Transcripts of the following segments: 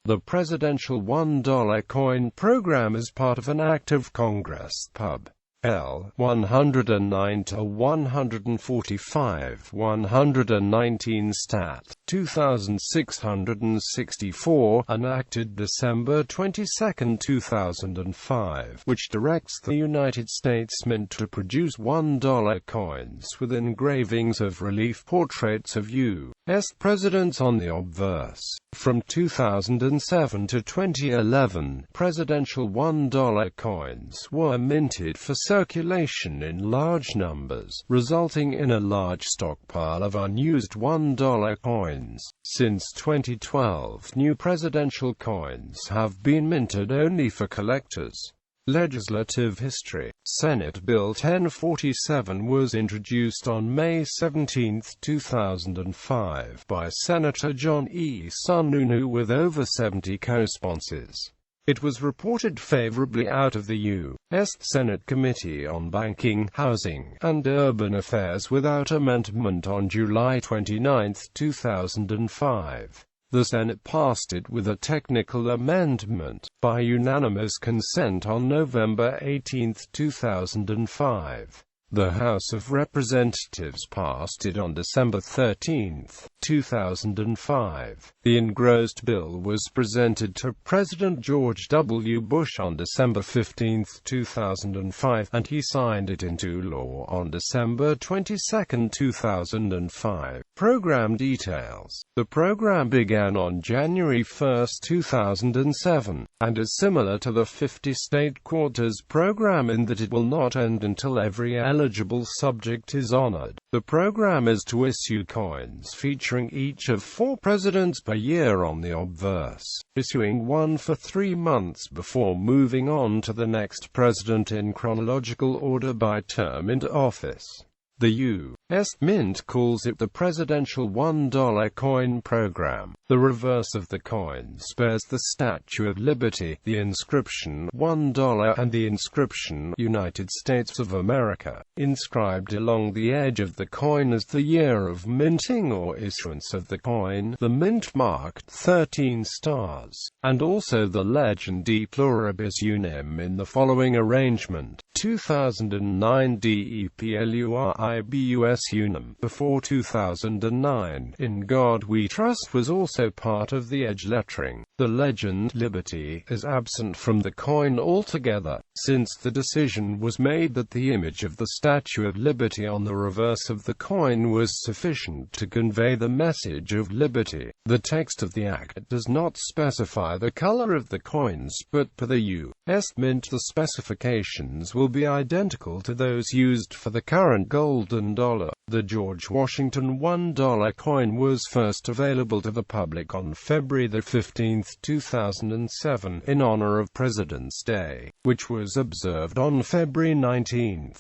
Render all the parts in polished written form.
The presidential $1 coin program is part of an act of Congress, Pub. L. 109-145, 119 Stat. 2664, enacted December 22, 2005, which directs the United States Mint to produce $1 coins with engravings of relief portraits of U.S. presidents on the obverse. From 2007 to 2011, presidential $1 coins were minted for circulation in large numbers, resulting in a large stockpile of unused $1 coins. Since 2012, new presidential coins have been minted only for collectors. Legislative history. Senate Bill 1047 was introduced on May 17, 2005, by Senator John E. Sununu with over 70 co-sponsors. It was reported favorably out of the U.S. Senate Committee on Banking, Housing, and Urban Affairs without amendment on July 29, 2005. The Senate passed it with a technical amendment, by unanimous consent on November 18, 2005. The House of Representatives passed it on December 13, 2005. The engrossed bill was presented to President George W. Bush on December 15, 2005, and he signed it into law on December 22, 2005. Program details. The program began on January 1, 2007, and is similar to the 50-state quotas program in that it will not end until every eligible subject is honored. The program is to issue coins featuring each of 4 presidents per year on the obverse, issuing one for 3 months before moving on to the next president in chronological order by term into office. The U.S. Mint calls it the Presidential $1 Coin Program. The reverse of the coin bears the Statue of Liberty, the inscription $1, and the inscription United States of America. Inscribed along the edge of the coin is the year of minting or issuance of the coin, the mint marked 13 stars, and also the legend De Pluribus Unum in the following arrangement: 2009 De Pluribus Unum. Before 2009, In God We Trust was also part of the edge lettering. The legend Liberty is absent from the coin altogether, since the decision was made that the image of the Statue of Liberty on the reverse of the coin was sufficient to convey the message of liberty. The text of the act does not specify the color of the coins, but per the U.S. Mint the specifications will be identical to those used for the current golden dollar. The George Washington $1 coin was first available to the public on February 15, 2007, in honor of President's Day, which was observed on February 19.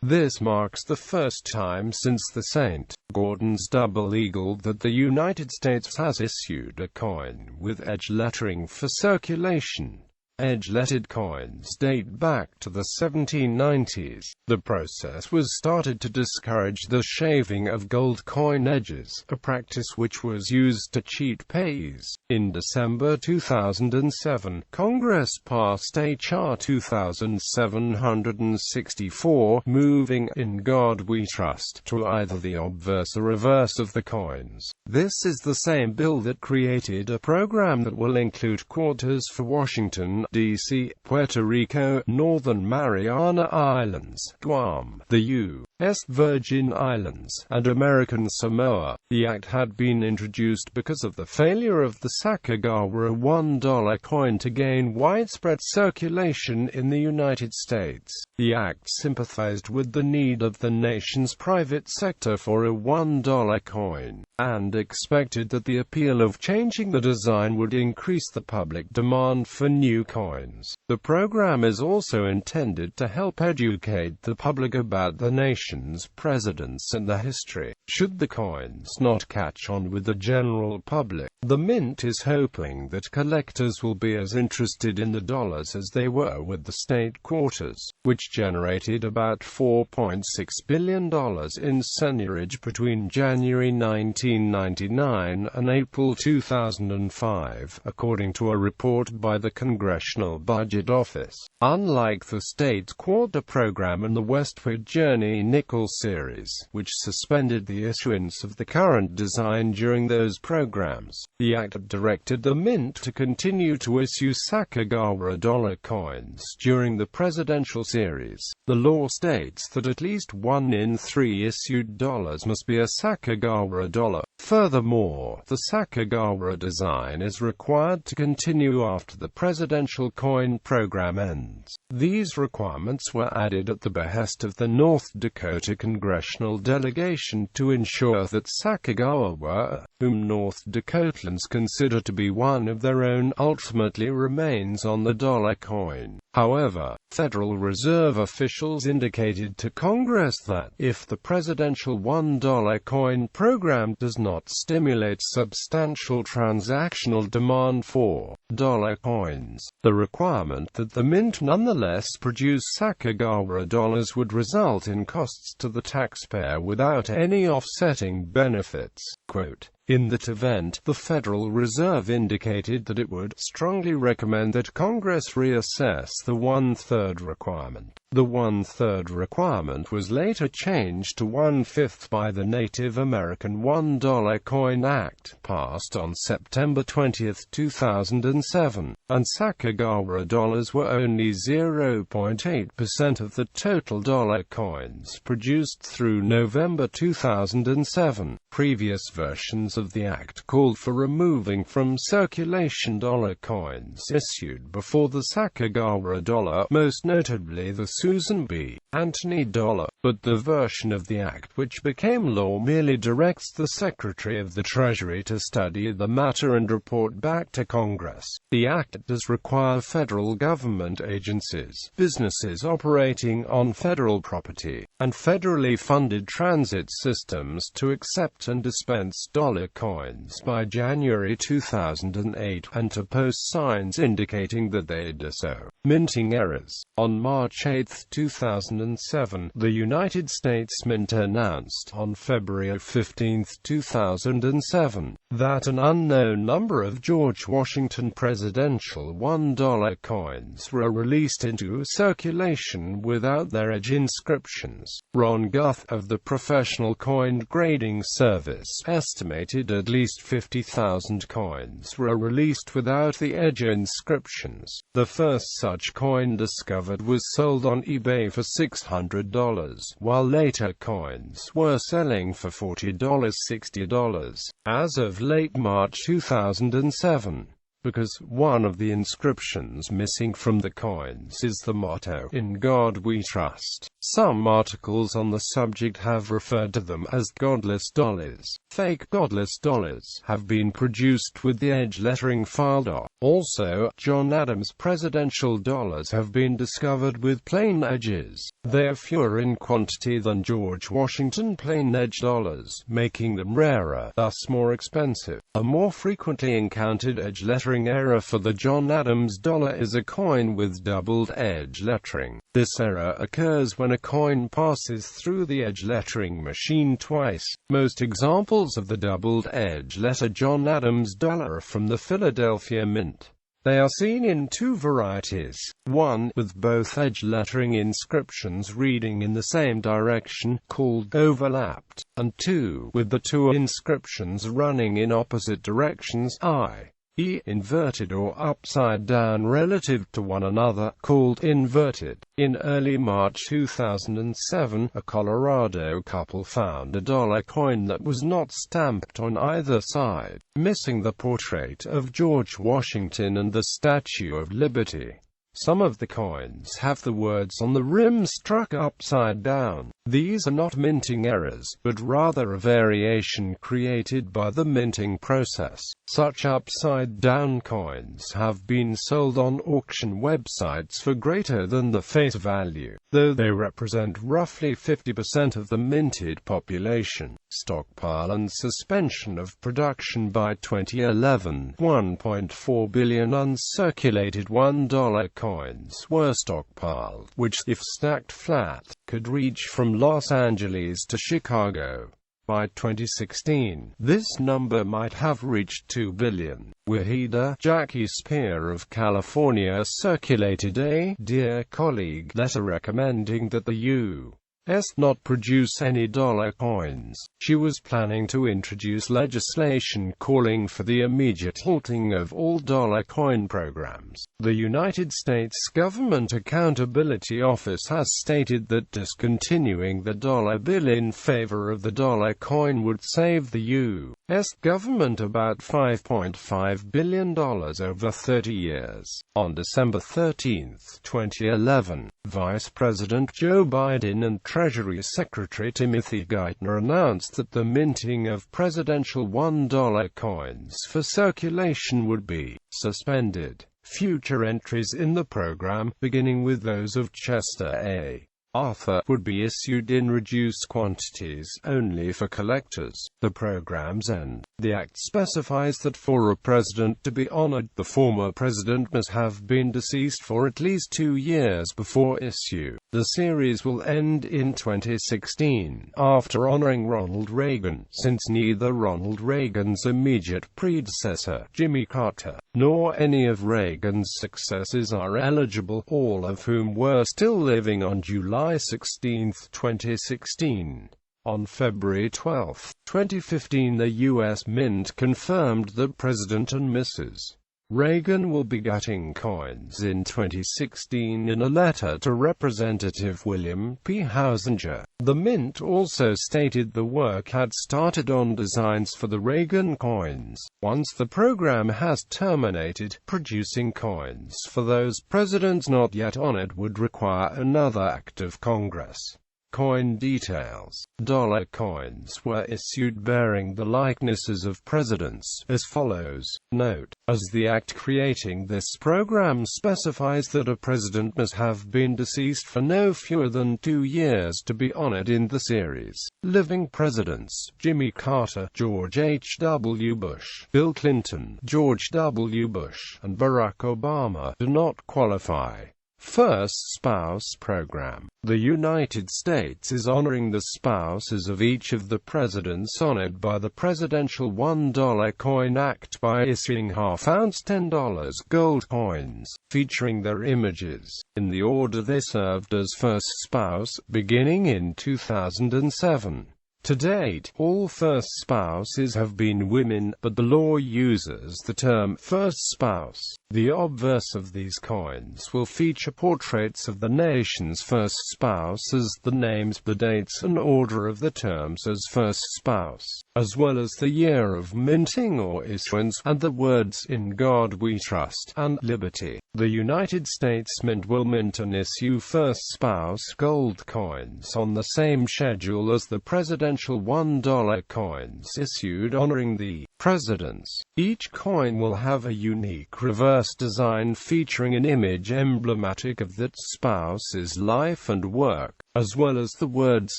This marks the first time since the St. Gordon's Double Eagle that the United States has issued a coin with edge lettering for circulation. Edge-lettered coins date back to the 1790s. The process was started to discourage the shaving of gold coin edges, a practice which was used to cheat pays. In December 2007, Congress passed H.R. 2764, moving In God We Trust to either the obverse or reverse of the coins. This is the same bill that created a program that will include quotas for Washington, D.C., Puerto Rico, Northern Mariana Islands, Guam, the U.S. Virgin Islands, and American Samoa. The act had been introduced because of the failure of the Sacagawea $1 coin to gain widespread circulation in the United States. The act sympathized with the need of the nation's private sector for a $1 coin, and expected that the appeal of changing the design would increase the public demand for new coins. coins. The program is also intended to help educate the public about the nation's presidents and their history. Should the coins not catch on with the general public, the mint is hoping that collectors will be as interested in the dollars as they were with the state quarters, which generated about $4.6 billion in seigniorage between January 1999 and April 2005, according to a report by the Congressional Budget Office. Unlike the state quarter program and the westward journey nickel series, which suspended the issuance of the current design during those programs, the act directed the mint to continue to issue Sacagawara dollar coins during the presidential series. The law states that at least 1 in 3 issued dollars must be a Sacagawara dollar. Furthermore, the Sacagawara design is required to continue after the presidential coin program ends. These requirements were added at the behest of the North Dakota congressional delegation to ensure that Sacagawara, whom North Dakotans consider to be one of their own, ultimately remains on the dollar coin. However, Federal Reserve officials indicated to Congress that, if the presidential $1 coin program does not stimulate substantial transactional demand for dollar coins, the requirement that the mint nonetheless produce Sacagawara dollars would result in costs to the taxpayer without any offsetting benefits. Quote, in that event, the Federal Reserve indicated that it would strongly recommend that Congress reassess the 1/3 requirement. The 1/3 requirement was later changed to 1/5 by the Native American $1 Coin Act, passed on September 20, 2007, and Sacagawara dollars were only 0.8% of the total dollar coins produced through November 2007. Previous versions of the Act called for removing from circulation dollar coins issued before the Sacagawara dollar, most notably the Susan B. Anthony dollar, but the version of the Act which became law merely directs the Secretary of the Treasury to study the matter and report back to Congress. The Act does require federal government agencies, businesses operating on federal property, and federally funded transit systems to accept and dispense dollar coins by January 2008, and to post signs indicating that they do so. Minting errors. On March 8, 2007, the United States Mint announced on February 15, 2007, that an unknown number of George Washington presidential $1 coins were released into circulation without their edge inscriptions. Ron Guth, of the Professional Coin Grading Service, estimated at least 50,000 coins were released without the edge inscriptions. The first such coin discovered was sold on eBay for $600, while later coins were selling for $40, $60. As of late March 2007, because one of the inscriptions missing from the coins is the motto, "In God We Trust." Some articles on the subject have referred to them as godless dollars. Fake godless dollars have been produced with the edge lettering filed off. Also, John Adams presidential dollars have been discovered with plain edges. They are fewer in quantity than George Washington plain edge dollars, making them rarer, thus more expensive. A more frequently encountered edge lettering error for the John Adams dollar is a coin with doubled edge lettering. This error occurs when a coin passes through the edge lettering machine twice. Most examples of the doubled edge letter John Adams dollar are from the Philadelphia Mint. They are seen in two varieties, one, with both edge lettering inscriptions reading in the same direction, called overlapped, and two, with the two inscriptions running in opposite directions, i.e. inverted or upside down relative to one another, called inverted. In early March 2007, a Colorado couple found a dollar coin that was not stamped on either side, missing the portrait of George Washington and the Statue of Liberty. Some of the coins have the words on the rim struck upside down. These are not minting errors, but rather a variation created by the minting process. Such upside-down coins have been sold on auction websites for greater than the face value, though they represent roughly 50% of the minted population. Stockpile and suspension of production. By 2011, 1.4 billion uncirculated $1 coins were stockpiled, which, if stacked flat, could reach from Los Angeles to Chicago. By 2016, this number might have reached 2 billion. Wahida Jackie Spear of California circulated a "Dear Colleague" letter recommending that the U.S. not produce any dollar coins. She was planning to introduce legislation calling for the immediate halting of all dollar coin programs. The United States Government Accountability Office has stated that discontinuing the dollar bill in favor of the dollar coin would save the U.S. government about $5.5 billion over 30 years. On December 13, 2011, Vice President Joe Biden and Treasury Secretary Timothy Geithner announced that the minting of presidential $1 coins for circulation would be suspended. Future entries in the program, beginning with those of Chester A. Arthur, would be issued in reduced quantities only for collectors. The program's end. The act specifies that for a president to be honored, the former president must have been deceased for at least 2 years before issue. The series will end in 2016, after honoring Ronald Reagan, since neither Ronald Reagan's immediate predecessor, Jimmy Carter, nor any of Reagan's successors are eligible, all of whom were still living on July 16, 2016. On February 12, 2015, the U.S. Mint confirmed that President and Mrs. Reagan will be getting coins in 2016 in a letter to Representative William P. Hausinger. The Mint also stated the work had started on designs for the Reagan coins. Once the program has terminated, producing coins for those presidents not yet honored would require another act of Congress. Coin details. Dollar coins were issued bearing the likenesses of presidents, as follows. Note, as the act creating this program specifies that a president must have been deceased for no fewer than 2 years to be honored in the series. Living presidents: Jimmy Carter, George H. W. Bush, Bill Clinton, George W. Bush, and Barack Obama do not qualify. First Spouse Program. The United States is honoring the spouses of each of the presidents honored by the Presidential $1 Coin Act by issuing half-ounce $10 gold coins, featuring their images, in the order they served as first spouse, beginning in 2007. To date, all first spouses have been women, but the law uses the term first spouse. The obverse of these coins will feature portraits of the nation's first spouses, the names, the dates and order of the terms as first spouse, as well as the year of minting or issuance, and the words "In God We Trust" and "Liberty." The United States Mint will mint and issue first spouse gold coins on the same schedule as the presidential $1 coins issued honoring the presidents. Each coin will have a unique reverse design featuring an image emblematic of that spouse's life and work, as well as the words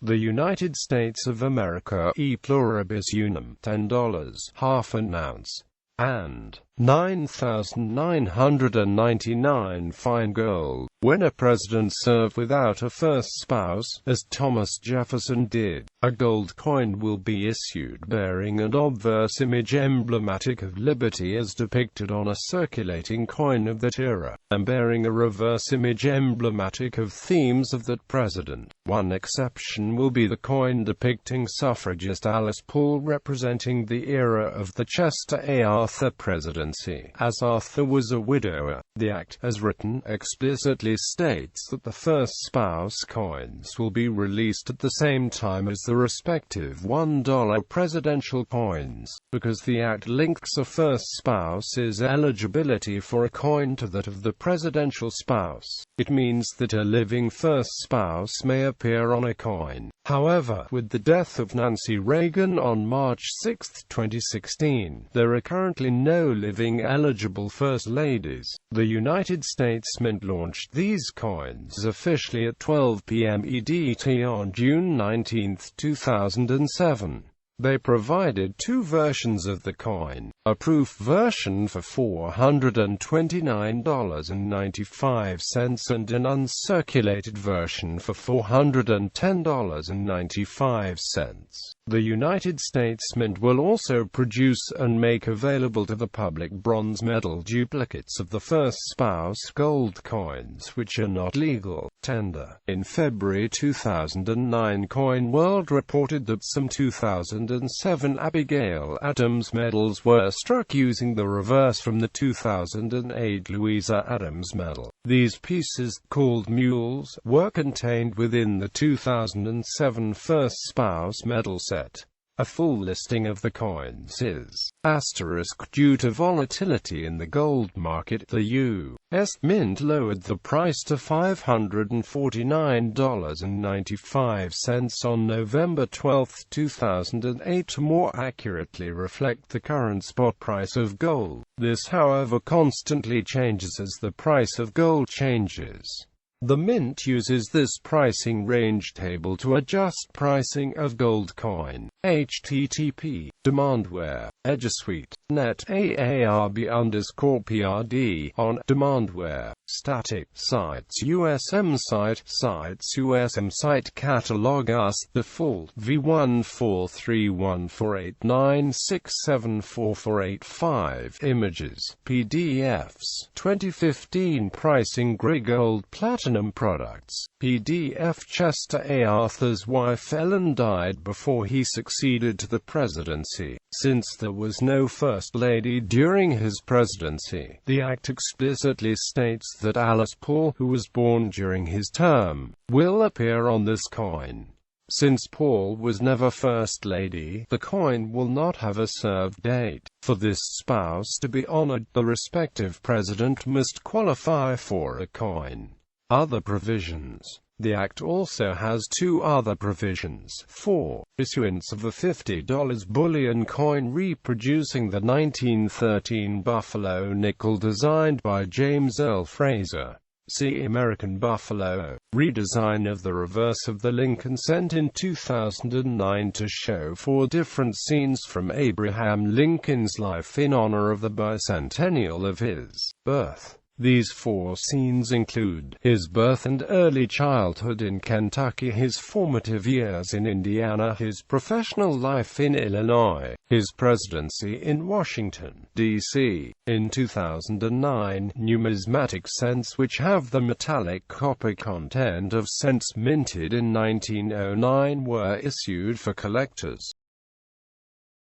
"The United States of America, e pluribus unum, $10, half an ounce," and 9,999 fine gold. When a president served without a first spouse, as Thomas Jefferson did, a gold coin will be issued bearing an obverse image emblematic of liberty as depicted on a circulating coin of that era, and bearing a reverse image emblematic of themes of that president. One exception will be the coin depicting suffragist Alice Paul representing the era of the Chester A. Arthur presidency. presidency, as Arthur was a widower. The Act, as written, explicitly states that the first spouse coins will be released at the same time as the respective $1 presidential coins. Because the Act links a first spouse's eligibility for a coin to that of the presidential spouse, it means that a living first spouse may appear on a coin. However, with the death of Nancy Reagan on March 6, 2016, there are currently no living eligible first ladies. The United States Mint launched these coins officially at 12 p.m. EDT on June 19, 2007. They provided two versions of the coin, a proof version for $429.95 and an uncirculated version for $410.95. The United States Mint will also produce and make available to the public bronze medal duplicates of the first spouse gold coins which are not legal tender. In February 2009, Coin World reported that some 2007 Abigail Adams medals were struck using the reverse from the 2008 Louisa Adams medal. These pieces, called mules, were contained within the 2007 first spouse medal set. A full listing of the coins is *. Due to volatility in the gold market, the U.S. Mint lowered the price to $549.95 on November 12, 2008 to more accurately reflect the current spot price of gold. This, however, constantly changes as the price of gold changes. The Mint uses this pricing range table to adjust pricing of gold coin. http demandware edgesuite net aarb_prd on demandware static sites USM site sites USM site catalog us default V1431489674485 images PDFs 2015 pricing gray gold platinum products PDF Chester A. Arthur's wife Ellen died before he succeeded to the presidency. Since there was no First Lady during his presidency, the Act explicitly states that Alice Paul, who was born during his term, will appear on this coin. Since Paul was never First Lady, the coin will not have a served date. For this spouse to be honored, the respective president must qualify for a coin. Other provisions. The Act also has two other provisions. 4. Issuance of a $50 bullion coin reproducing the 1913 Buffalo nickel designed by James Earl Fraser. See American Buffalo. Redesign of the reverse of the Lincoln cent in 2009 to show 4 different scenes from Abraham Lincoln's life in honor of the bicentennial of his birth. These 4 scenes include his birth and early childhood in Kentucky, his formative years in Indiana, his professional life in Illinois, his presidency in Washington, D.C. In 2009, numismatic cents which have the metallic copper content of cents minted in 1909 were issued for collectors.